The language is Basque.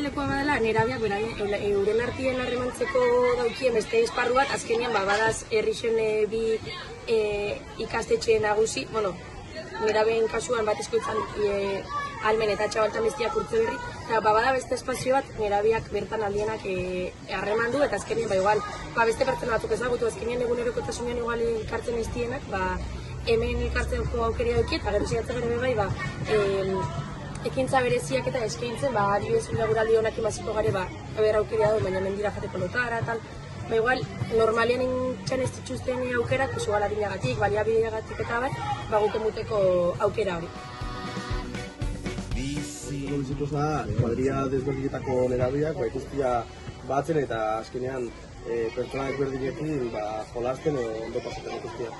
lekoa badala, nerabiak euren artien harremantzeko daukien beste esparru bat, azkenean badaz herrixen bi ikastetxe nagusi, nerabeen kasuan bat eskoitzan almen eta txabaltan bestiak urtze berri, eta bada beste espazio bat nerabiak bertan aldienak harreman du, eta azkenean igual, beste pertsona batzuk ezagutu, azkenean egunerokotasunean igual elkartzen ez dienak, hemen elkartzeko aukeria dukiet, gero zigatzen gero bai, ekintza bereziak eta eskaintzen, adibidez laboraldi honak emaziko gare, eber aukeria du, baina mendira jateko lotara, tal. Igual, normalian intxan ez dituzten aukerak, igual adinagatik, baliabideagatik eta guk emuteko aukera hori. Bizikoz da, kuadria desberdinetako nerabiak, ikustia batzen eta azkenean pertsona desberdinekin jolasten ondo pasatzen ikustia.